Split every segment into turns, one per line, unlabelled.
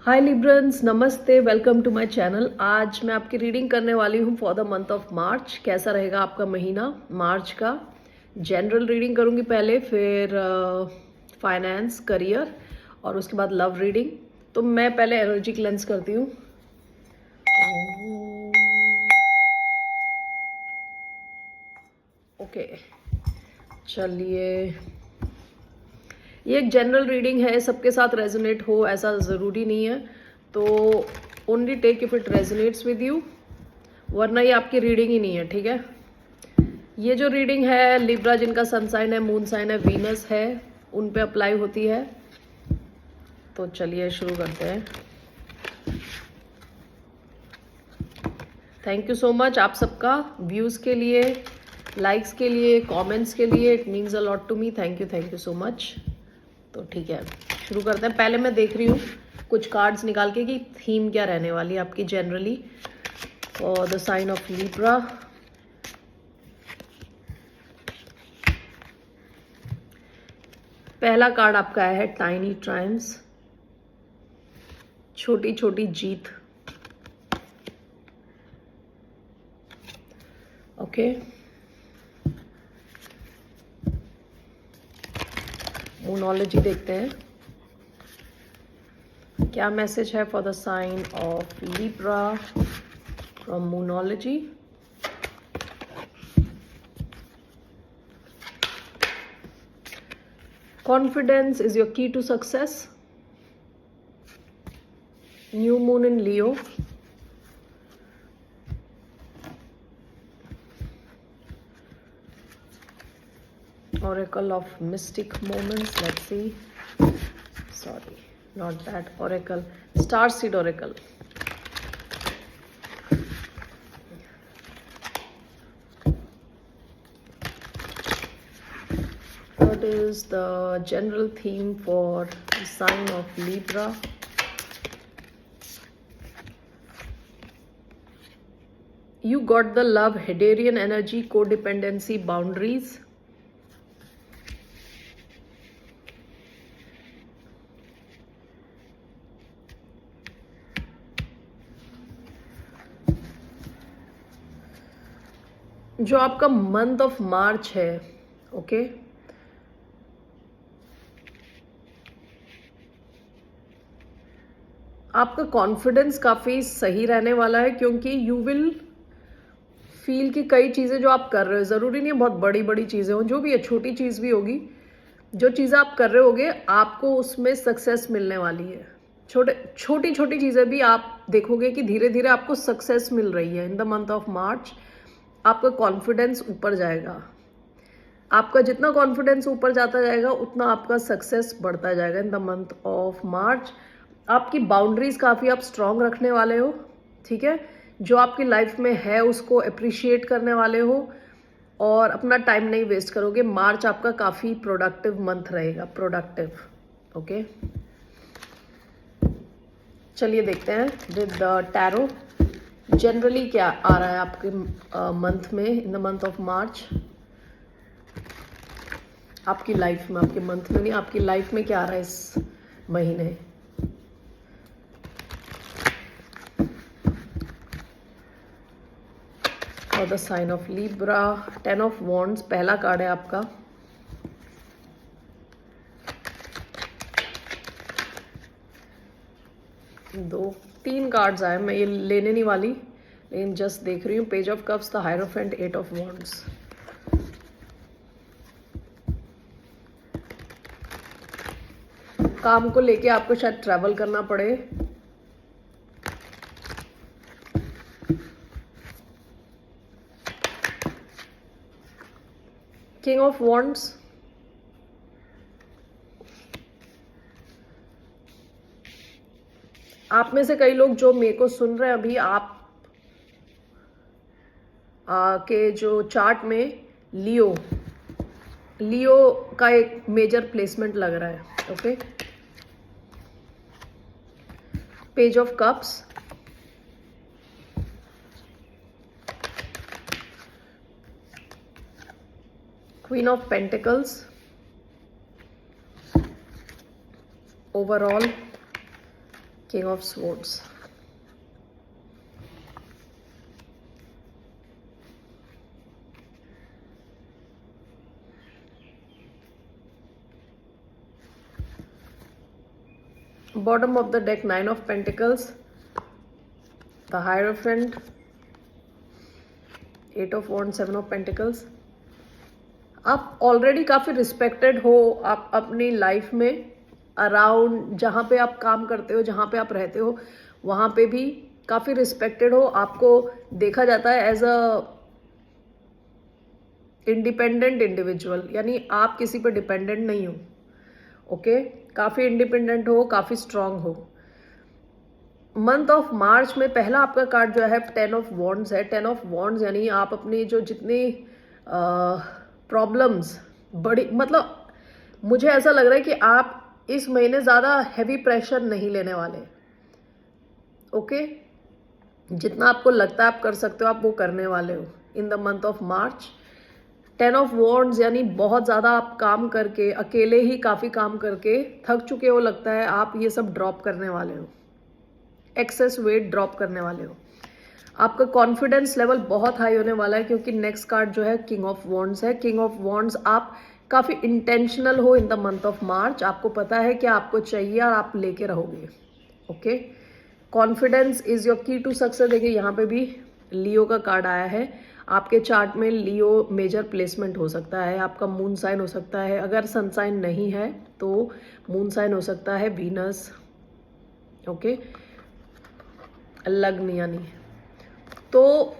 हाय Librans, नमस्ते, welcome to my channel. आज मैं आपकी रीडिंग करने वाली हूँ फॉर द मंथ ऑफ मार्च। कैसा रहेगा आपका महीना मार्च का। जनरल रीडिंग करूँगी पहले, फिर फाइनेंस, करियर और उसके बाद लव रीडिंग। तो मैं पहले एनर्जी क्लेंस करती हूँ। ओके, चलिए। ये एक जनरल रीडिंग है, सबके साथ रेजोनेट हो ऐसा ज़रूरी नहीं है, तो only take if it resonates with you, वरना ये आपकी रीडिंग ही नहीं है। ठीक है, ये जो रीडिंग है लिब्रा जिनका सन साइन है, मून साइन है, वीनस है, उन पे अप्लाई होती है। तो चलिए शुरू करते हैं। थैंक यू सो मच आप सबका व्यूज़ के लिए, लाइक्स के लिए, कमेंट्स के लिए। It means a lot to me. Thank you so much. तो ठीक है, शुरू करते हैं। पहले मैं देख रही हूँ कुछ कार्ड्स निकाल के कि थीम क्या रहने वाली है आपकी generally for the sign of Libra. पहला कार्ड आपका है टाइनी ट्रायम्फ्स, छोटी छोटी जीत। ओके, मूनोलॉजी देखते हैं क्या मैसेज है for the sign of Libra from moonology. Confidence is your key to success. New moon in Leo. Oracle of mystic moments. Let's see. Sorry, not that oracle. Starseed oracle. What is the general theme for the sign of Libra? You got the love, Hadarian energy, codependency, boundaries. जो आपका month of मार्च है, okay, आपका confidence काफ़ी सही रहने वाला है, क्योंकि यू विल फील कि कई चीज़ें जो आप कर रहे हो, ज़रूरी नहीं है बहुत बड़ी बड़ी चीज़ें हो, जो भी है छोटी चीज़ भी होगी, जो चीज़ें आप कर रहे होगे आपको उसमें सक्सेस मिलने वाली है। छोटी छोटी चीज़ें भी आप देखोगे कि धीरे धीरे आपको सक्सेस मिल रही है। इन द मंथ ऑफ मार्च आपका कॉन्फिडेंस ऊपर जाएगा। आपका जितना कॉन्फिडेंस ऊपर जाता जाएगा उतना आपका सक्सेस बढ़ता जाएगा। इन द मंथ ऑफ मार्च आपकी बाउंड्रीज काफ़ी आप स्ट्रांग रखने वाले हो। ठीक है, जो आपकी लाइफ में है उसको अप्रिशिएट करने वाले हो और अपना टाइम नहीं वेस्ट करोगे। मार्च आपका काफ़ी प्रोडक्टिव मंथ रहेगा, प्रोडक्टिव। ओके, चलिए देखते हैं विद द टैरो जनरली क्या आ रहा है आपके मंथ में, इन द मंथ ऑफ मार्च। आपकी लाइफ में, आपके मंथ में नहीं, आपकी लाइफ में क्या आ रहा है इस महीने। For the sign of Libra, 10 of wands पहला कार्ड है आपका। तीन कार्ड्स आए, मैं ये लेने नहीं वाली लेकिन जस्ट देख रही हूँ। Page of cups, the hierophant, 8 of wands. काम को लेके आपको शायद ट्रैवल करना पड़े। किंग ऑफ वॉन्ड्स, आप में से कई लोग जो मेरे को सुन रहे हैं अभी, आप के जो चार्ट में लियो का एक मेजर प्लेसमेंट लग रहा है। Okay, page of cups, queen of pentacles, overall king of swords, bottom of the deck 9 of Pentacles, the Hierophant, 8 of Wands, 7 of Pentacles. आप ऑलरेडी काफ़ी रिस्पेक्टेड हो आप अपनी लाइफ में, अराउंड जहाँ पे आप काम करते हो, जहाँ पे आप रहते हो, वहाँ पे भी काफ़ी रिस्पेक्टेड हो। आपको देखा जाता है एज अ इंडिपेंडेंट इंडिविजुअल, यानी आप किसी पे डिपेंडेंट नहीं हो। ओके, काफ़ी इंडिपेंडेंट हो, काफ़ी स्ट्रांग हो। मंथ ऑफ मार्च में पहला आपका कार्ड जो है 10 ऑफ वॉन्ड्स है। 10 ऑफ वॉन्ड्स यानी आप अपनी जो जितनी प्रॉब्लम्स बड़ी, मतलब मुझे ऐसा लग रहा है कि आप इस महीने ज़्यादा हैवी प्रेशर नहीं लेने वाले। ओके, जितना आपको लगता है आप कर सकते हो, आप वो करने वाले हो इन the month of March. 10 of wands यानी बहुत ज़्यादा आप काम करके, अकेले ही काफ़ी काम करके थक चुके हो, लगता है आप ये सब ड्रॉप करने वाले हो, एक्सेस वेट ड्रॉप करने वाले हो। आपका कॉन्फिडेंस लेवल बहुत हाई होने वाला है, क्योंकि नेक्स्ट कार्ड जो है किंग ऑफ वॉन्ड्स है। किंग ऑफ वॉन्ड्स, आप काफ़ी इंटेंशनल हो इन द मंथ ऑफ मार्च। आपको पता है कि आपको चाहिए और आप लेके रहोगे। ओके, कॉन्फिडेंस इज योर की टू सक्सेस। देखिए यहाँ पे भी लियो का कार्ड आया है। आपके चार्ट में लियो मेजर प्लेसमेंट हो सकता है, आपका मून साइन हो सकता है। अगर सन साइन नहीं है तो मून साइन हो सकता है वीनस। ओके, लग्न यानी, तो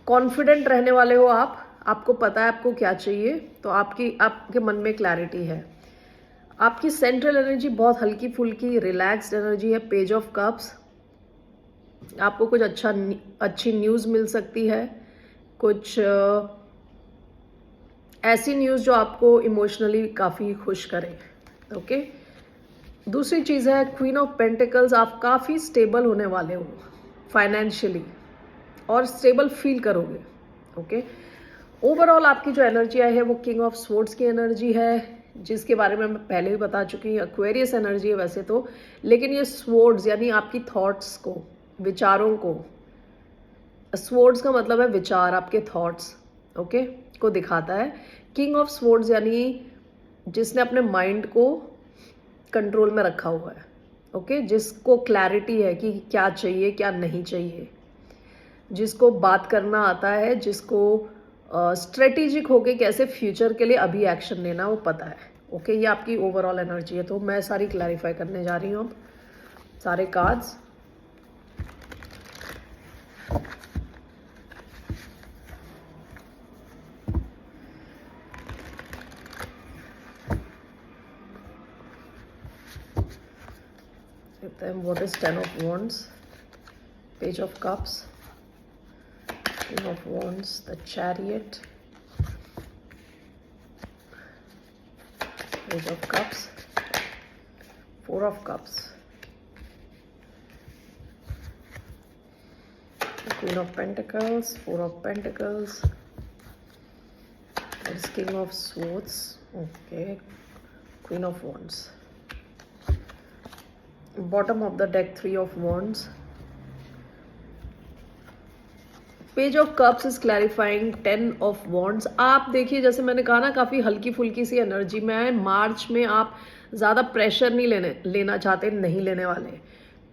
कॉन्फिडेंट रहने वाले हो आप, आपको पता है आपको क्या चाहिए, तो आपके मन में क्लैरिटी है। आपकी सेंट्रल एनर्जी बहुत हल्की फुल्की रिलैक्स्ड एनर्जी है। पेज ऑफ कप्स, आपको कुछ अच्छी न्यूज़ मिल सकती है, कुछ ऐसी न्यूज़ जो आपको इमोशनली काफ़ी खुश करे। ओके, दूसरी चीज़ है क्वीन ऑफ पेंटिकल्स। आप काफ़ी स्टेबल होने वाले हो फाइनेंशियली और स्टेबल फील करोगे। ओके, ओवरऑल आपकी जो एनर्जी आई है वो किंग ऑफ स्वॉर्ड्स की एनर्जी है, जिसके बारे में मैं पहले भी बता चुकी हूँ। एक्वेरियस एनर्जी है वैसे तो, लेकिन ये स्वॉर्ड्स यानी आपकी थॉट्स को, विचारों को, स्वॉर्ड्स का मतलब है विचार, आपके थॉट्स, ओके, को दिखाता है। किंग ऑफ स्वॉर्ड्स यानी जिसने अपने माइंड को कंट्रोल में रखा हुआ है। ओके, जिसको क्लैरिटी है कि क्या चाहिए क्या नहीं चाहिए, जिसको बात करना आता है, जिसको स्ट्रेटेजिक होके कैसे फ्यूचर के लिए अभी एक्शन लेना वो पता है। ओके, ये आपकी ओवरऑल एनर्जी है। तो मैं सारी क्लैरिफाई करने जा रही हूँ अब सारे cards. What is 10 of Wands, Page of Cups, King of Wands, the Chariot, Page of Cups, 4 of Cups, the Queen of Pentacles, 4 of Pentacles, that is King of Swords, okay, Queen of Wands. Bottom of the deck 3 of Wands, page of cups is clarifying 10 of wands. आप देखिए, जैसे मैंने कहा ना, काफ़ी हल्की फुल्की सी energy में है। मार्च में आप ज़्यादा प्रेशर नहीं लेना चाहते, नहीं लेने वाले।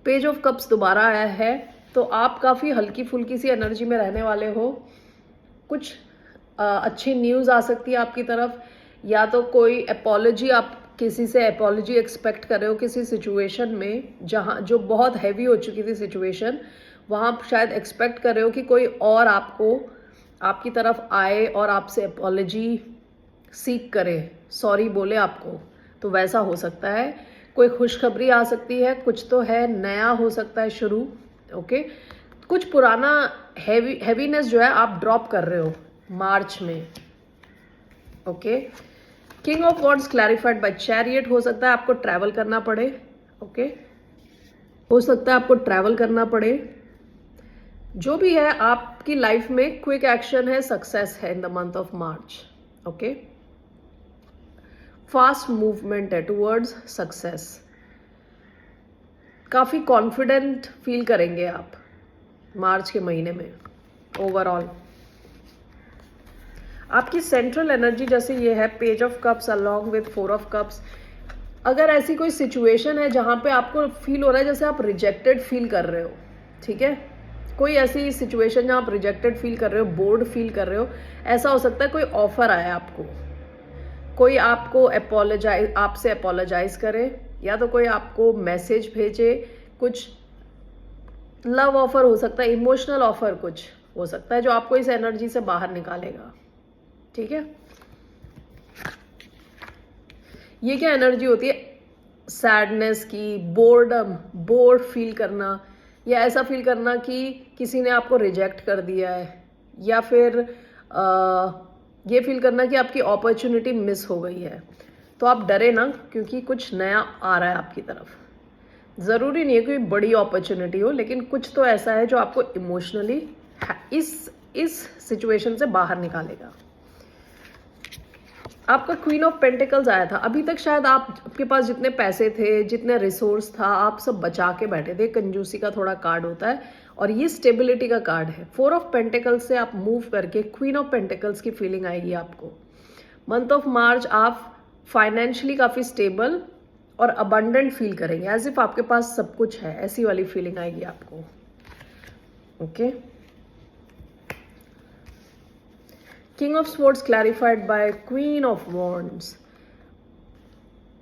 पेज ऑफ कप्स दोबारा आया है, तो आप काफ़ी हल्की फुल्की सी एनर्जी में रहने वाले हो। कुछ अच्छी न्यूज़ आ सकती है आपकी तरफ, या तो कोई अपॉलॉजी, आप किसी से अपॉलॉजी एक्सपेक्ट कर रहे हो किसी सिचुएशन में, जहाँ जो बहुत हैवी हो चुकी थी सिचुएशन, वहाँ आप शायद एक्सपेक्ट कर रहे हो कि कोई और आपकी तरफ आए और आपसे अपॉलॉजी सीख करे, सॉरी बोले आपको, तो वैसा हो सकता है। कोई खुशखबरी आ सकती है, कुछ तो है, नया हो सकता है शुरू। ओके, कुछ पुराना हैवीनेस जो है आप ड्रॉप कर रहे हो मार्च में। Okay, king of wands clarified by chariot. हो सकता है आपको ट्रैवल करना पड़े। ओके, हो सकता है आपको ट्रैवल करना पड़े। जो भी है, आपकी लाइफ में क्विक एक्शन है, सक्सेस है in the month of March. Okay, fast movement है टुवर्ड्स सक्सेस। काफ़ी कॉन्फिडेंट फील करेंगे आप मार्च के महीने में। ओवरऑल आपकी सेंट्रल एनर्जी जैसे ये है page of cups along with 4 of cups. अगर ऐसी कोई सिचुएशन है जहाँ पे आपको फील हो रहा है जैसे आप रिजेक्टेड फील कर रहे हो, ठीक है, कोई ऐसी सिचुएशन जहाँ आप रिजेक्टेड फील कर रहे हो, बोर्ड फील कर रहे हो, ऐसा हो सकता है कोई ऑफर आया आपको, कोई आपको आपसे अपोलोजाइज करे, या तो कोई आपको मैसेज भेजे, कुछ लव ऑफर हो सकता है, इमोशनल ऑफर कुछ हो सकता है जो आपको इस एनर्जी से बाहर निकालेगा, ठीक है। ये क्या एनर्जी होती है, सैडनेस की, बोर्डम, बोर्ड फील करना, या ऐसा फील करना कि किसी ने आपको रिजेक्ट कर दिया है, या फिर ये फील करना कि आपकी अपॉर्चुनिटी मिस हो गई है। तो आप डरे ना, क्योंकि कुछ नया आ रहा है आपकी तरफ। ज़रूरी नहीं है कोई बड़ी अपॉर्चुनिटी हो, लेकिन कुछ तो ऐसा है जो आपको इमोशनली इस सिचुएशन से बाहर निकालेगा। आपका क्वीन ऑफ पेंटिकल्स आया था। अभी तक शायद आपके पास जितने पैसे थे, जितने रिसोर्स था, आप सब बचा के बैठे थे। कंजूसी का थोड़ा कार्ड होता है और ये स्टेबिलिटी का कार्ड है। 4 ऑफ पेंटिकल्स से आप मूव करके क्वीन ऑफ पेंटिकल्स की फीलिंग आएगी आपको। मंथ ऑफ मार्च आप फाइनेंशियली काफ़ी स्टेबल और अबंडेंट फील करेंगे, एज इफ आपके पास सब कुछ है, ऐसी वाली फीलिंग आएगी आपको। Okay, king of swords clarified by queen of wands.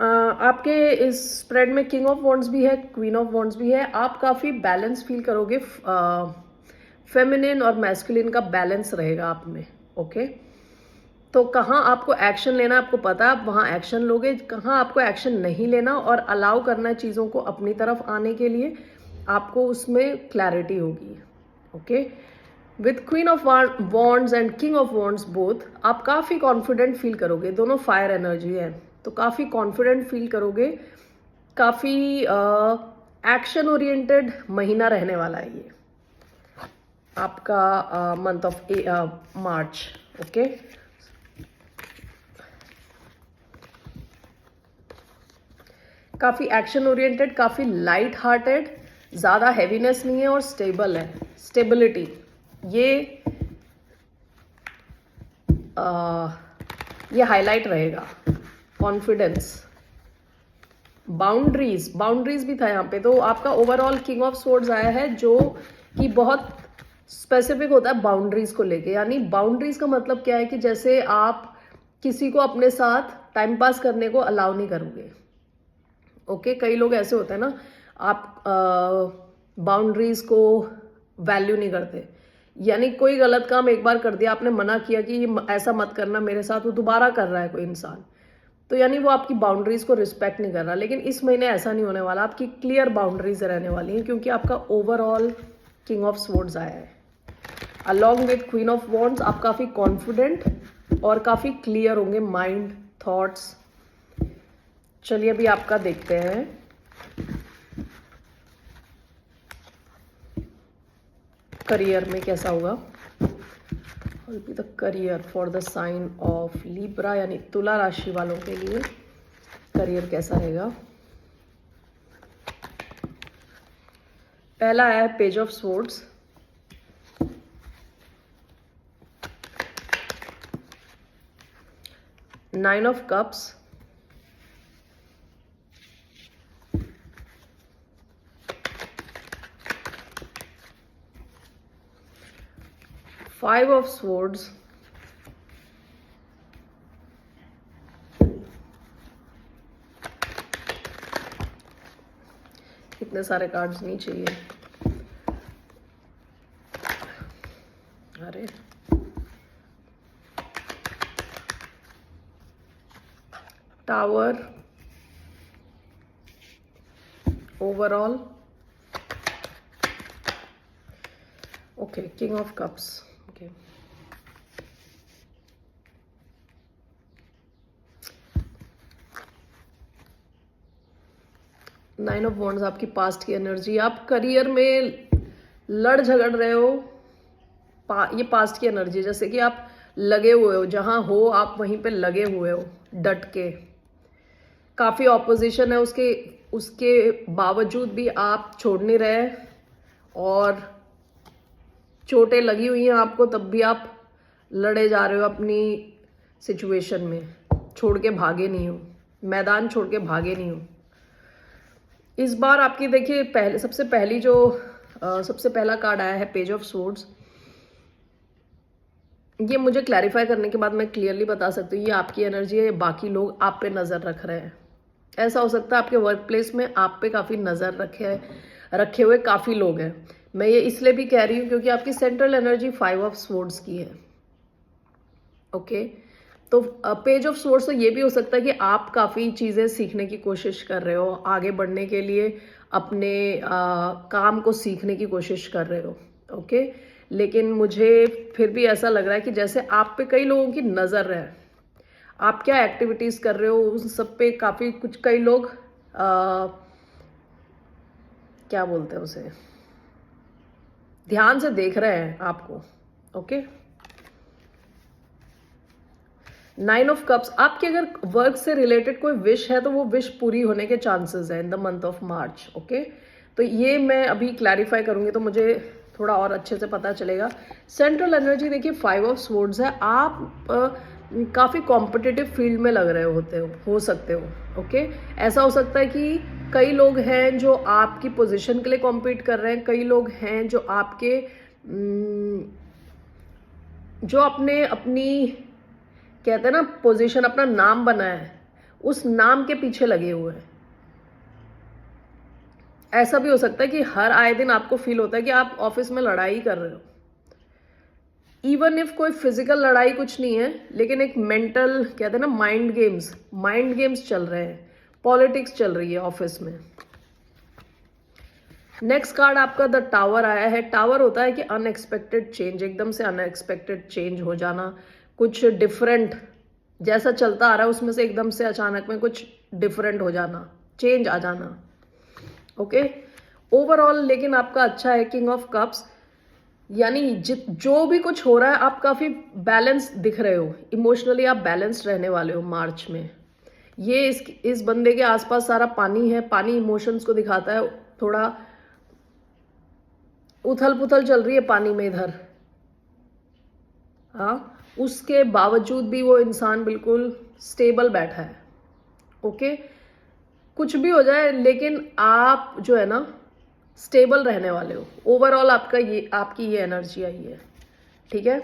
आपके इस स्प्रेड में किंग ऑफ वॉन्ड्स भी है, क्वीन ऑफ वॉन्ड्स भी है। आप काफ़ी बैलेंस फील करोगे, फेमिनिन और मैस्कुलिन का बैलेंस रहेगा आप में। ओके, तो कहाँ आपको एक्शन लेना आपको पता है, आप वहाँ एक्शन लोगे। कहाँ आपको एक्शन नहीं लेना और अलाउ करना है चीज़ों को अपनी तरफ आने के लिए, आपको उसमें क्लैरिटी होगी। Okay, with queen of wands and king of wands both, आप काफ़ी कॉन्फिडेंट फील करोगे। दोनों फायर एनर्जी है, तो काफ़ी कॉन्फिडेंट फील करोगे। काफ़ी एक्शन ओरिएंटेड महीना रहने वाला है ये आपका मंथ ऑफ मार्च। ओके, काफ़ी एक्शन ओरिएंटेड, काफ़ी लाइट हार्टेड, ज़्यादा हैवीनेस नहीं है और स्टेबल है। स्टेबिलिटी ये हाईलाइट रहेगा। कॉन्फिडेंस, बाउंड्रीज भी था यहाँ पे। तो आपका ओवरऑल किंग ऑफ स्वॉर्ड्स आया है जो कि बहुत स्पेसिफिक होता है बाउंड्रीज को लेके। यानी बाउंड्रीज का मतलब क्या है कि जैसे आप किसी को अपने साथ टाइम पास करने को अलाउ नहीं करोगे। ओके, कई लोग ऐसे होते हैं ना, आप बाउंड्रीज को वैल्यू नहीं करते। यानी कोई गलत काम एक बार कर दिया, आपने मना किया कि ऐसा मत करना मेरे साथ, वो दोबारा कर रहा है कोई इंसान, तो यानी वो आपकी बाउंड्रीज को रिस्पेक्ट नहीं कर रहा। लेकिन इस महीने ऐसा नहीं होने वाला, आपकी क्लियर बाउंड्रीज रहने वाली हैं, क्योंकि आपका ओवरऑल किंग ऑफ स्वॉर्ड्स आया है along with queen of wands. आप काफ़ी कॉन्फिडेंट और काफ़ी क्लियर होंगे, माइंड, थॉट्स। चलिए अभी आपका देखते हैं। करियर में कैसा होगा। The career for the sign of Libra, यानी तुला राशि वालों के लिए करियर कैसा रहेगा। पहला है page of swords, nine of cups, five of swords, इतने सारे कार्ड्स नहीं चाहिए। अरे tower, overall okay, king of cups. Okay, nine of wands आपकी पास्ट की एनर्जी। आप करियर में लड़ झगड़ रहे हो, ये पास्ट की एनर्जी। जैसे कि आप लगे हुए हो, जहां हो आप वहीं पे लगे हुए हो डट के। काफ़ी ऑपोजिशन है, उसके उसके बावजूद भी आप छोड़ नहीं रहे, और चोटें लगी हुई हैं आपको, तब भी आप लड़े जा रहे हो अपनी सिचुएशन में, छोड़ के भागे नहीं हो, मैदान छोड़ के भागे नहीं हो। इस बार आपकी देखिए सबसे पहला कार्ड आया है पेज ऑफ स्वॉर्ड्स। ये मुझे क्लैरिफाई करने के बाद मैं क्लियरली बता सकती हूँ ये आपकी एनर्जी है, बाकी लोग आप पे नज़र रख रहे हैं। ऐसा हो सकता है आपके वर्क प्लेस में आप पे काफ़ी नज़र रखे हुए काफ़ी लोग हैं। मैं ये इसलिए भी कह रही हूँ क्योंकि आपकी सेंट्रल एनर्जी 5 ऑफ स्वॉर्ड्स की है। ओके, तो पेज ऑफ स्वॉर्ड्स तो ये भी हो सकता है कि आप काफ़ी चीज़ें सीखने की कोशिश कर रहे हो, आगे बढ़ने के लिए अपने काम को सीखने की कोशिश कर रहे हो। ओके, लेकिन मुझे फिर भी ऐसा लग रहा है कि जैसे आप पे कई लोगों की नज़र है, आप क्या एक्टिविटीज़ कर रहे हो उन सब पे कई लोग क्या बोलते हैं उसे, ध्यान से देख रहे हैं आपको। ओके, 9 ऑफ कप्स, आपके अगर वर्क से रिलेटेड कोई विश है तो वो विश पूरी होने के चांसेस है in the month of March. Okay, तो ये मैं अभी क्लैरिफाई करूंगी तो मुझे थोड़ा और अच्छे से पता चलेगा। सेंट्रल एनर्जी देखिए 5 ऑफ स्वॉर्ड्स है, आप काफ़ी कॉम्पिटिटिव फील्ड में लग रहे हो सकते हो। ओके, ऐसा हो सकता है कि कई लोग हैं जो आपकी पोजीशन के लिए कॉम्पीट कर रहे हैं, कई लोग हैं जो अपनी कहते हैं ना पोजीशन, अपना नाम बनाया है, उस नाम के पीछे लगे हुए हैं। ऐसा भी हो सकता है कि हर आए दिन आपको फील होता है कि आप ऑफिस में लड़ाई कर रहे हो, इवन इफ कोई फिजिकल लड़ाई कुछ नहीं है, लेकिन एक मेंटल कहते हैं ना माइंड गेम्स चल रहे हैं, पॉलिटिक्स चल रही है ऑफिस में। नेक्स्ट कार्ड आपका द टावर आया है। टावर होता है कि अनएक्सपेक्टेड चेंज, एकदम से अनएक्सपेक्टेड चेंज हो जाना, कुछ डिफरेंट जैसा चलता आ रहा है उसमें से एकदम से अचानक में कुछ डिफरेंट हो जाना, चेंज आ जाना। ओके, ओवरऑल लेकिन आपका अच्छा है, किंग ऑफ कप्स, यानी जो भी कुछ हो रहा है आप काफ़ी बैलेंस दिख रहे हो, इमोशनली आप बैलेंस्ड रहने वाले हो मार्च में। ये इस बंदे के आसपास सारा पानी है, पानी इमोशंस को दिखाता है, थोड़ा उथल पुथल चल रही है पानी में इधर। हाँ, उसके बावजूद भी वो इंसान बिल्कुल स्टेबल बैठा है। ओके, कुछ भी हो जाए लेकिन आप जो है ना स्टेबल रहने वाले हो। ओवरऑल आपकी ये एनर्जी आई है। ठीक है,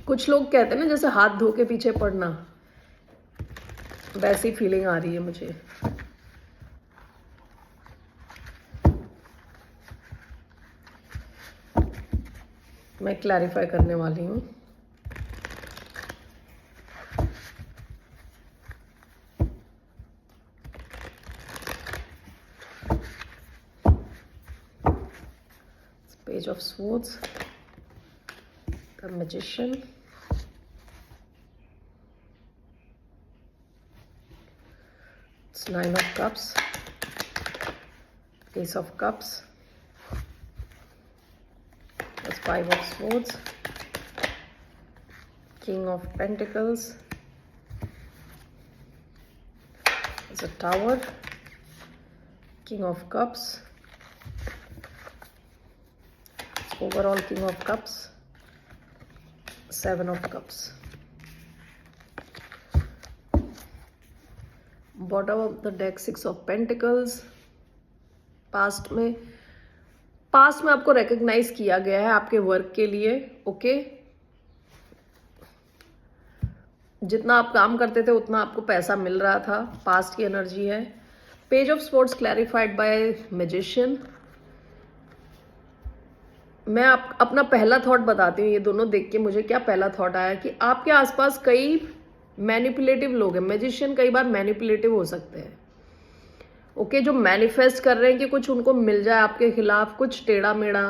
कुछ लोग कहते हैं ना जैसे हाथ धो के पीछे पड़ना, वैसी फीलिंग आ रही है मुझे। मैं क्लैरिफाई करने वाली हूँ। Page of Swords, the Magician, it's 9 of Cups, Ace of Cups, that's 5 of Swords, King of Pentacles, it's a Tower, King of Cups, overall King of Cups, 7 of Cups, bottom of the deck 6 of Pentacles। Past में आपको recognise किया गया है आपके work के लिए। Okay, जितना आप काम करते थे उतना आपको पैसा मिल रहा था, पास्ट की एनर्जी है। Page of swords clarified by magician. मैं अपना पहला थॉट बताती हूँ, ये दोनों देख के मुझे क्या पहला थॉट आया कि आपके आसपास कई मैनिपुलेटिव लोग हैं। मैजिशियन कई बार मैनिपुलेटिव हो सकते हैं। ओके, जो मैनिफेस्ट कर रहे हैं कि कुछ उनको मिल जाए आपके खिलाफ, कुछ टेढ़ा मेढ़ा,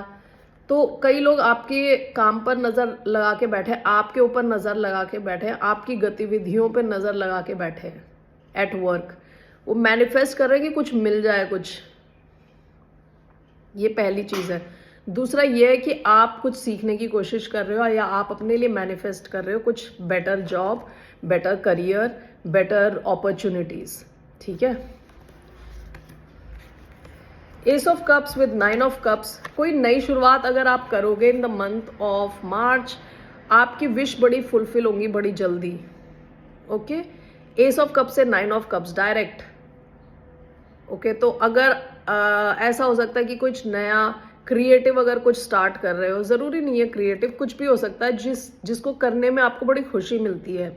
तो कई लोग आपके काम पर नज़र लगा के बैठे, आपके ऊपर नज़र लगा के बैठे, आपकी गतिविधियों पर नज़र लगा के बैठे हैं एट वर्क। वो मैनिफेस्ट कर रहे हैं कि कुछ मिल जाए कुछ। ये पहली चीज़ है। दूसरा ये है कि आप कुछ सीखने की कोशिश कर रहे हो या आप अपने लिए मैनिफेस्ट कर रहे हो कुछ better job, better career, better opportunities. ठीक है। S of cups with 9 of cups, कोई नई शुरुआत अगर आप करोगे इन द मंथ ऑफ मार्च, आपकी विश बड़ी फुलफिल होंगी बड़ी जल्दी। ओके, एस ऑफ कप्स से 9 ऑफ कप्स डायरेक्ट। ओके, तो अगर ऐसा हो सकता है कि कुछ नया क्रिएटिव अगर कुछ स्टार्ट कर रहे हो, ज़रूरी नहीं है क्रिएटिव, कुछ भी हो सकता है जिसको करने में आपको बड़ी खुशी मिलती है।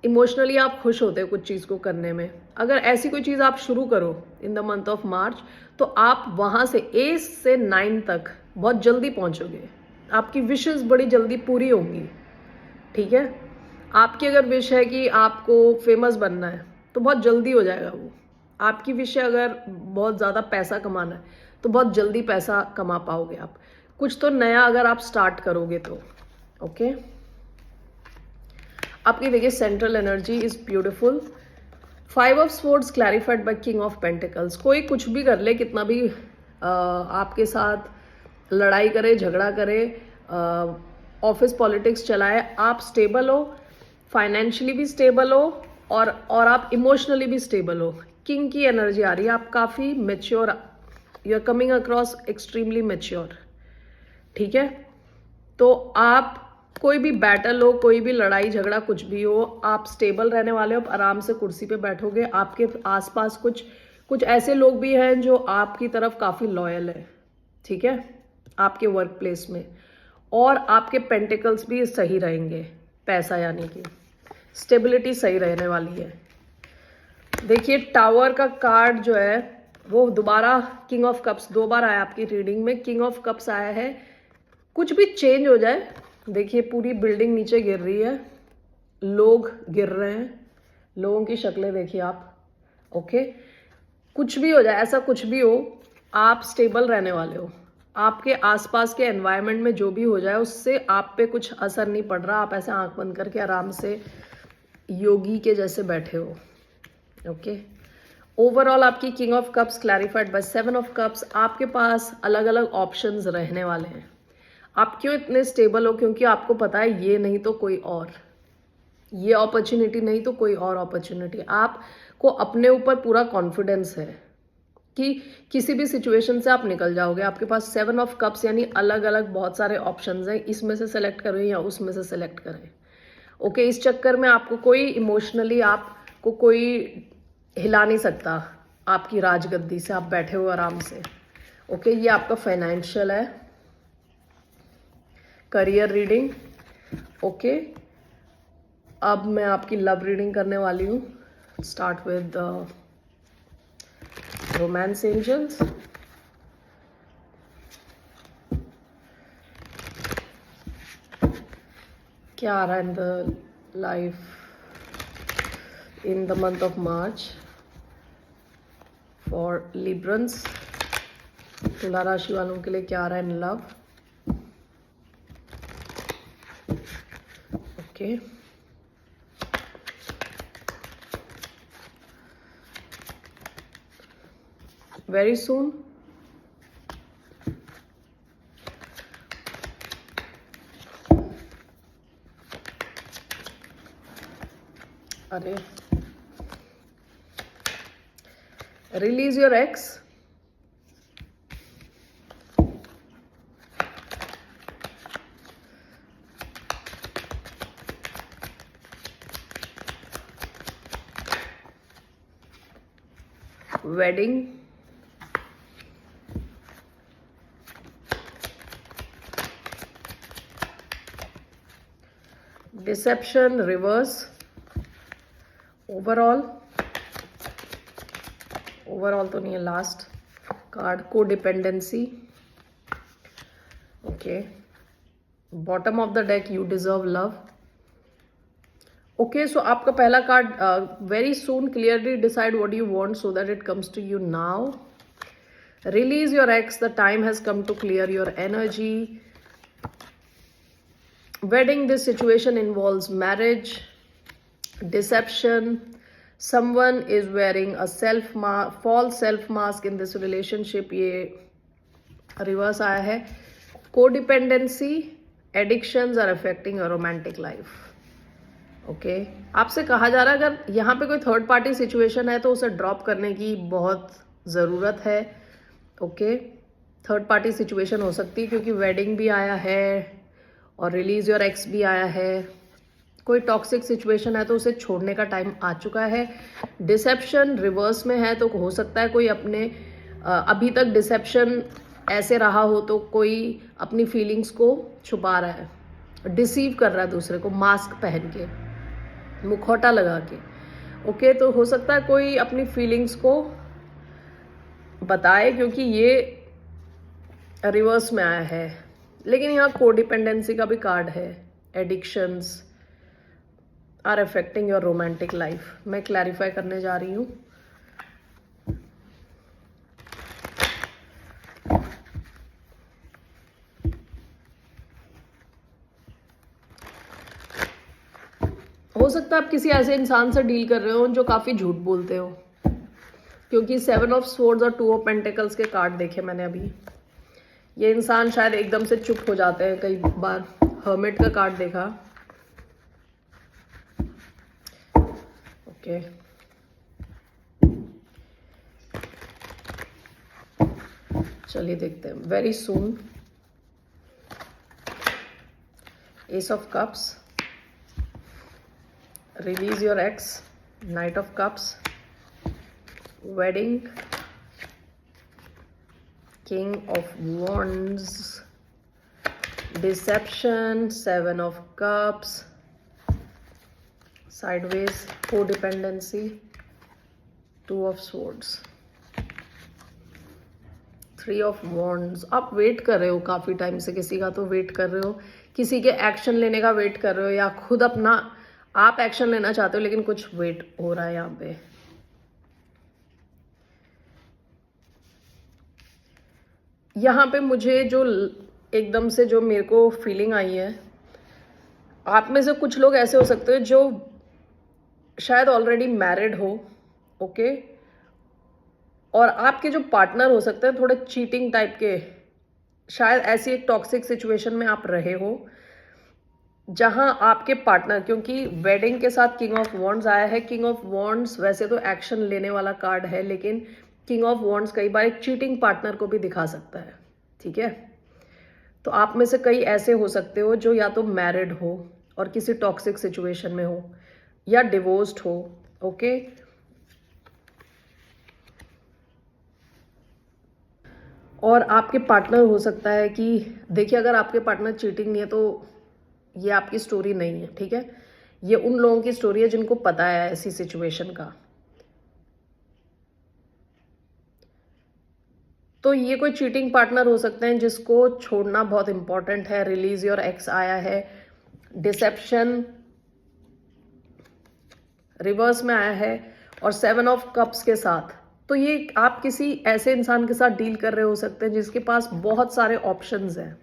इमोशनली आप खुश होते हो कुछ चीज़ को करने में। अगर ऐसी कोई चीज़ आप शुरू करो इन द मंथ ऑफ मार्च, तो आप वहाँ से एस से 9 तक बहुत जल्दी पहुँचोगे। आपकी विशेस बड़ी जल्दी पूरी होंगी। ठीक है, आपकी अगर विश है कि आपको फेमस बनना है तो बहुत जल्दी हो जाएगा वो। आपकी विश है अगर बहुत ज़्यादा पैसा कमाना है तो बहुत जल्दी पैसा कमा पाओगे आप। कुछ तो नया अगर आप स्टार्ट करोगे तो। ओके, आपकी देखिए central energy is beautiful. 5 of swords clarified by king of pentacles. कोई कुछ भी कर ले, कितना भी आपके साथ लड़ाई करे, झगड़ा करे, ऑफिस पॉलिटिक्स चलाए, आप स्टेबल हो, फाइनेंशियली भी स्टेबल हो और आप इमोशनली भी स्टेबल हो। किंग की एनर्जी आ रही है, आप काफ़ी mature, you are coming across extremely mature. ठीक है, तो आप कोई भी बैटल हो, कोई भी लड़ाई झगड़ा कुछ भी हो, आप स्टेबल रहने वाले हो, आराम से कुर्सी पे बैठोगे। आपके आसपास कुछ ऐसे लोग भी हैं जो आपकी तरफ काफ़ी लॉयल है। ठीक है, आपके वर्क प्लेस में, और आपके पेंटिकल्स भी सही रहेंगे। पैसा यानी कि स्टेबिलिटी सही रहने वाली है। देखिए टावर का कार्ड जो है वो दोबारा, किंग ऑफ कप्स 2 बार आया आपकी रीडिंग में, किंग ऑफ कप्स आया है। कुछ भी चेंज हो जाए, देखिए पूरी बिल्डिंग नीचे गिर रही है, लोग गिर रहे हैं, लोगों की शक्लें देखिए आप। ओके, कुछ भी हो जाए, ऐसा कुछ भी हो, आप स्टेबल रहने वाले हो। आपके आसपास के एनवायरनमेंट में जो भी हो जाए उससे आप पे कुछ असर नहीं पड़ रहा। आप ऐसे आंख बंद करके आराम से योगी के जैसे बैठे हो। ओके, ओवरऑल आपकी king of cups clarified by 7 of cups. आपके पास अलग अलग ऑप्शंस रहने वाले हैं। आप क्यों इतने स्टेबल हो? क्योंकि आपको पता है ये नहीं तो कोई और, ये अपॉर्चुनिटी नहीं तो कोई और अपॉर्चुनिटी। आपको अपने ऊपर पूरा कॉन्फिडेंस है कि किसी भी सिचुएशन से आप निकल जाओगे। आपके पास 7 ऑफ कप्स यानी अलग अलग बहुत सारे ऑप्शंस हैं, इसमें से सेलेक्ट करें या उसमें से सेलेक्ट करें। ओके, इस चक्कर में आपको कोई इमोशनली आपको कोई हिला नहीं सकता आपकी राजगद्दी से। आप बैठे हो आराम से। ओके, ये आपका फाइनेंशियल है, करियर रीडिंग। ओके, अब मैं आपकी लव रीडिंग करने वाली हूँ। Start with romance angels. क्या आ रहा है in the life in the month of March for Librans? तुला राशि वालों के लिए क्या आ रहा है in love? Okay, very soon अरे release your ex. Wedding, deception reverse, overall तो नहीं है, लास्ट कार्ड को dependency. Okay, bottom of the deck you deserve love. Okay, so आपका पहला card very soon clearly decide what you want so that it comes to you now. Release your ex, the time has come to clear your energy. Wedding, this situation involves marriage, deception. Someone is wearing a false self mask in this relationship. ये reverse आया है. Codependency, addictions are affecting your romantic life. Okay आपसे कहा जा रहा है अगर यहाँ पे कोई थर्ड पार्टी सिचुएशन है तो उसे ड्रॉप करने की बहुत ज़रूरत है। ओके थर्ड पार्टी सिचुएशन हो सकती है क्योंकि वेडिंग भी आया है और रिलीज योर एक्स भी आया है। कोई टॉक्सिक सिचुएशन है तो उसे छोड़ने का टाइम आ चुका है। डिसेप्शन रिवर्स में है तो हो सकता है कोई अपने अभी तक डिसेप्शन ऐसे रहा हो तो कोई अपनी फीलिंग्स को छुपा रहा है, डिसीव कर रहा है दूसरे को, मास्क पहन के, मुखौटा लगा के। ओके तो हो सकता है कोई अपनी फीलिंग्स को बताए क्योंकि ये रिवर्स में आया है। लेकिन यहाँ कोडिपेंडेंसी का भी कार्ड है। Addictions are affecting your romantic life. मैं क्लैरिफाई करने जा रही हूँ। हो सकता है आप किसी ऐसे इंसान से डील कर रहे हो जो काफ़ी झूठ बोलते हो, क्योंकि 7 ऑफ स्वॉर्ड्स और 2 ऑफ पेंटिकल्स के कार्ड देखे मैंने अभी। ये इंसान शायद एकदम से चुप हो जाते हैं कई बार। हर्मिट का कार्ड देखा। ओके चलिए देखते हैं। Very soon S of cups, release your x, night of cups, wedding, King of Wands, Deception, 7 of Cups, Sideways, Codependency, 2 of Swords, 3 of Wands। आप वेट कर रहे हो काफ़ी टाइम से, किसी का तो वेट कर रहे हो, किसी के एक्शन लेने का वेट कर रहे हो, या खुद अपना आप एक्शन लेना चाहते हो लेकिन कुछ वेट हो रहा है यहाँ पे। यहाँ पे मुझे जो एकदम से जो मेरे को फीलिंग आई है, आप में से कुछ लोग ऐसे हो सकते हो जो शायद ऑलरेडी मैरिड हो। ओके और आपके जो पार्टनर हो सकते हैं थोड़े चीटिंग टाइप के। शायद ऐसी एक टॉक्सिक सिचुएशन में आप रहे हो जहां आपके पार्टनर, क्योंकि वेडिंग के साथ किंग ऑफ वॉन्ड्स आया है। किंग ऑफ वॉन्ड्स वैसे तो एक्शन लेने वाला कार्ड है, लेकिन किंग ऑफ वॉन्ड्स कई बार एक चीटिंग पार्टनर को भी दिखा सकता है। ठीक है तो आप में से कई ऐसे हो सकते हो जो या तो मैरिड हो और किसी टॉक्सिक सिचुएशन में हो, या डिवोर्स्ड हो। ओके और आपके पार्टनर हो सकता है कि, देखिए अगर आपके पार्टनर चीटिंग नहीं है तो ये आपकी स्टोरी नहीं है। ठीक है ये उन लोगों की स्टोरी है जिनको पता है ऐसी सिचुएशन का। तो ये कोई चीटिंग पार्टनर हो सकते हैं जिसको छोड़ना बहुत इंपॉर्टेंट है। रिलीज योर एक्स आया है, डिसेप्शन रिवर्स में आया है, और 7 ऑफ कप्स के साथ। तो ये आप किसी ऐसे इंसान के साथ डील कर रहे हो सकते हैं जिसके पास बहुत सारे ऑप्शंस हैं।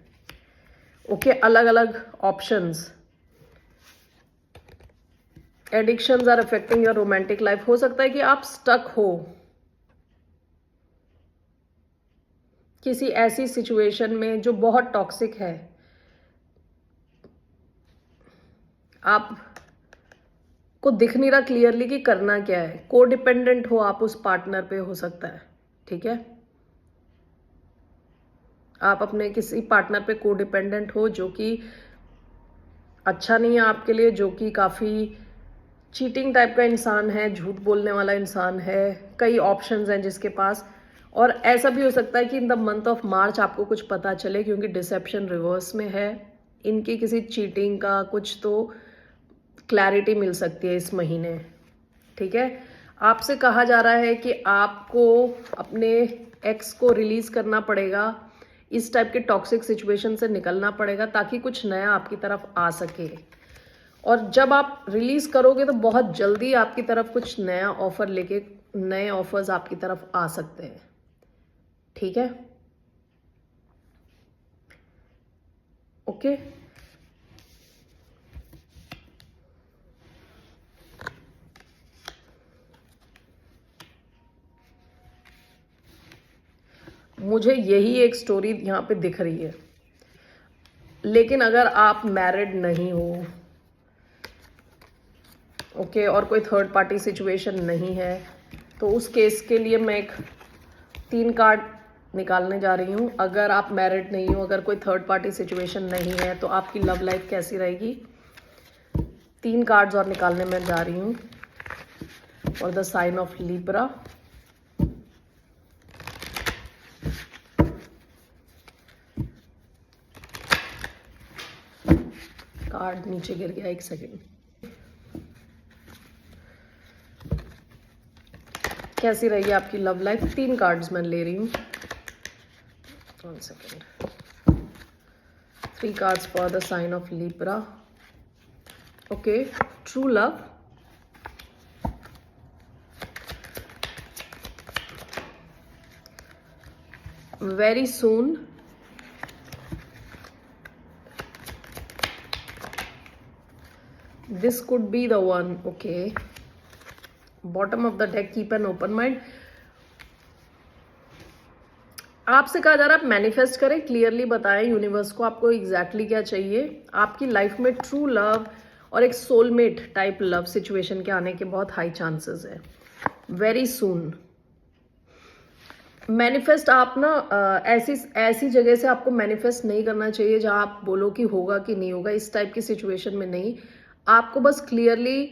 ओके अलग अलग options. Addictions are affecting your romantic life. हो सकता है कि आप स्टक हो किसी ऐसी सिचुएशन में जो बहुत टॉक्सिक है। आप को दिख नहीं रहा क्लियरली कि करना क्या है। कोडिपेंडेंट हो आप उस पार्टनर पे, हो सकता है। ठीक है आप अपने किसी पार्टनर पे कोडिपेंडेंट हो जो कि अच्छा नहीं है आपके लिए, जो कि काफ़ी चीटिंग टाइप का इंसान है, झूठ बोलने वाला इंसान है, कई ऑप्शंस हैं जिसके पास। और ऐसा भी हो सकता है कि इन द मंथ ऑफ मार्च आपको कुछ पता चले, क्योंकि डिसेप्शन रिवर्स में है, इनकी किसी चीटिंग का कुछ तो क्लैरिटी मिल सकती है इस महीने। ठीक है आपसे कहा जा रहा है कि आपको अपने एक्स को रिलीज करना पड़ेगा, इस टाइप के टॉक्सिक सिचुएशन से निकलना पड़ेगा ताकि कुछ नया आपकी तरफ आ सके। और जब आप रिलीज करोगे तो बहुत जल्दी आपकी तरफ कुछ नया ऑफर लेके, नए ऑफर्स आपकी तरफ आ सकते हैं। ठीक है ओके मुझे यही एक स्टोरी यहाँ पे दिख रही है। लेकिन अगर आप मैरिड नहीं हो ओके, और कोई थर्ड पार्टी सिचुएशन नहीं है, तो उस केस के लिए मैं एक 3 कार्ड निकालने जा रही हूँ। अगर आप मैरिड नहीं हो, अगर कोई थर्ड पार्टी सिचुएशन नहीं है, तो आपकी लव लाइफ कैसी रहेगी, 3 कार्ड्स और निकालने में जा रही हूँ for the sign of Libra. Card नीचे गिर गया, 1 सेकेंड। कैसी रहेगी आपकी लव लाइफ? 3 कार्ड्स मैं ले रही हूँ। 1 second. 3 cards for the sign of Libra. Okay, true love, very soon, this could be the one. Okay, bottom of the deck, keep an open mind. आपसे कहा जा रहा है आप मैनिफेस्ट करें, क्लियरली बताएं यूनिवर्स को आपको एग्जैक्टली क्या चाहिए। आपकी लाइफ में ट्रू लव और एक सोलमेट टाइप लव सिचुएशन के आने के बहुत हाई चांसेस है, वेरी सून। मैनिफेस्ट आप ना ऐसी जगह से आपको मैनिफेस्ट नहीं करना चाहिए जहां आप बोलो कि होगा कि नहीं होगा, इस टाइप की सिचुएशन में नहीं। आपको बस क्लियरली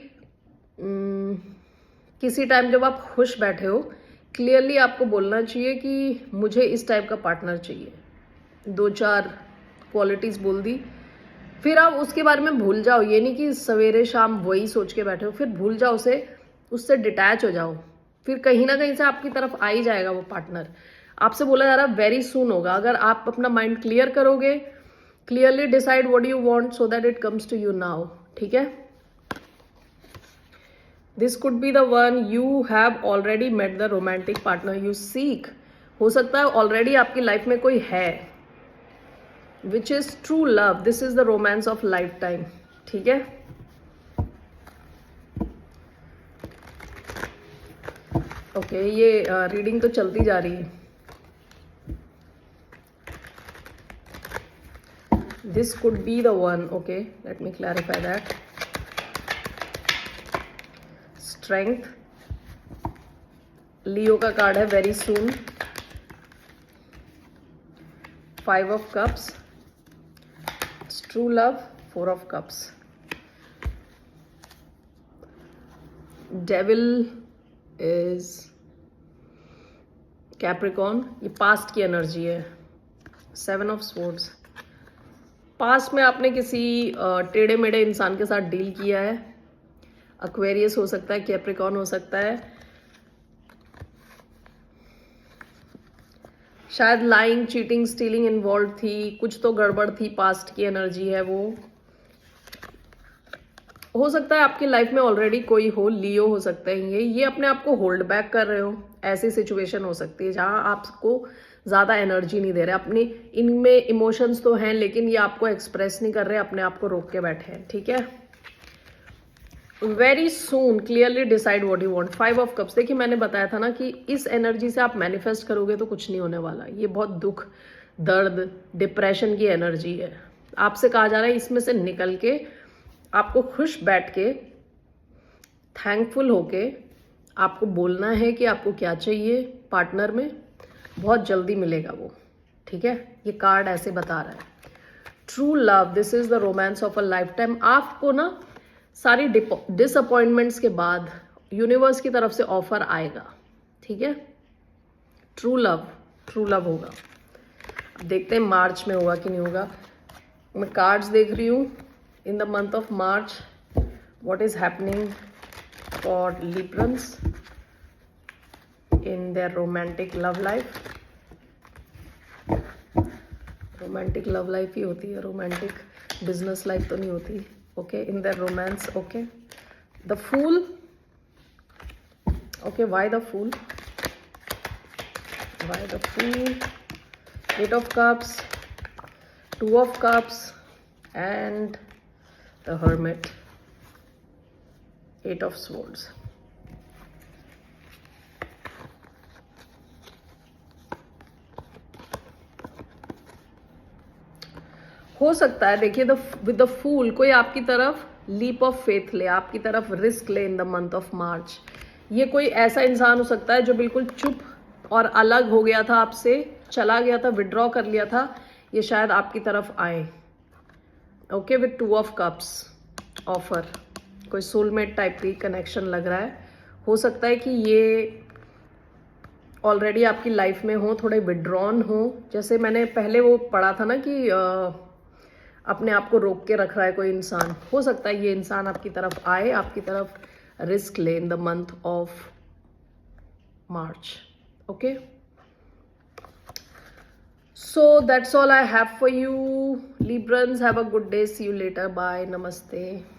किसी टाइम जब आप खुश बैठे हो, क्लियरली आपको बोलना चाहिए कि मुझे इस टाइप का पार्टनर चाहिए। 2-4 क्वालिटीज बोल दी, फिर आप उसके बारे में भूल जाओ। ये नहीं कि सवेरे शाम वही सोच के बैठे हो, फिर भूल जाओ उसे, उससे डिटैच हो जाओ। फिर कहीं ना कहीं से आपकी तरफ आ ही जाएगा वो पार्टनर। आपसे बोला जा रहा है वेरी सून होगा। अगर आप अपना माइंड क्लियर करोगे, clearly decide what you want so that it comes to you now. ठीक है, this could be the one. You have already met the romantic partner you seek. हो सकता है ऑलरेडी आपकी लाइफ में कोई है, which is true love. This is the romance of lifetime. ठीक है, ओके, ये रीडिंग तो चलती जा रही है। This could be the one. Okay, let me clarify that. Strength. Leo का कार्ड है, very soon. 5 of Cups. It's true love. 4 of Cups. Devil is Capricorn. ये पास्ट की एनर्जी है। 7 of Swords. पास्ट में आपने किसी टेढ़े मेढ़े इंसान के साथ डील किया है। एक्वेरियस हो सकता है, कैप्रिकॉर्न हो सकता है, शायद लाइंग, चीटिंग, स्टीलिंग इन्वॉल्व थी, कुछ तो गड़बड़ थी। पास्ट की एनर्जी है वो। हो सकता है आपकी लाइफ में ऑलरेडी कोई हो, लियो हो सकता है ये अपने आप को होल्ड बैक कर रहे हो। ऐसी सिचुएशन हो सकती है जहां आपको ज़्यादा एनर्जी नहीं दे रहे। अपनी इनमें इमोशंस तो हैं, लेकिन ये आपको एक्सप्रेस नहीं कर रहे, अपने आप को रोक के बैठे हैं। ठीक है, very soon clearly decide what you want. 5 of cups. देखिए, मैंने बताया था ना कि इस एनर्जी से आप मैनिफेस्ट करोगे तो कुछ नहीं होने वाला। ये बहुत दुख, दर्द, डिप्रेशन की एनर्जी है। आपसे कहा जा रहा है इसमें से निकल के आपको खुश बैठ के, थैंकफुल होके आपको बोलना है कि आपको क्या चाहिए पार्टनर में। बहुत जल्दी मिलेगा वो। ठीक है, ये कार्ड ऐसे बता रहा है। True love, this is the romance of a life time. आपको ना सारी डिसअपॉइंटमेंट्स के बाद यूनिवर्स की तरफ से ऑफर आएगा। ठीक है, ट्रू लव होगा। अब देखते हैं मार्च में होगा कि नहीं होगा। मैं कार्ड्स देख रही हूँ in the month of March, what is happening for Librans in their romantic love life. Romantic love life ही होती है, रोमांटिक बिजनेस लाइफ तो नहीं होती। Okay, in their romance. Okay, the fool. Okay, why the fool? Why the fool? 8 of Cups, 2 of Cups and the Hermit, 8 of Swords. हो सकता है, देखिए विद द फूल, कोई आपकी तरफ लीप ऑफ फेथ ले, आपकी तरफ रिस्क ले इन द मंथ ऑफ मार्च। ये कोई ऐसा इंसान हो सकता है जो बिल्कुल चुप और अलग हो गया था आपसे, चला गया था, विड्रॉ कर लिया था, ये शायद आपकी तरफ आए। Okay, with 2 of cups offer, कोई सोलमेट टाइप की कनेक्शन लग रहा है। हो सकता है कि ये ऑलरेडी आपकी लाइफ में हो, थोड़े विड्रॉन हो। जैसे मैंने पहले वो पढ़ा था ना कि अपने आप को रोक के रख रहा है कोई इंसान, हो सकता है ये इंसान आपकी तरफ आए, आपकी तरफ रिस्क ले इन the month of March. Okay, so that's all I have for you, Librans. Have a good day. See you later. Bye. Namaste.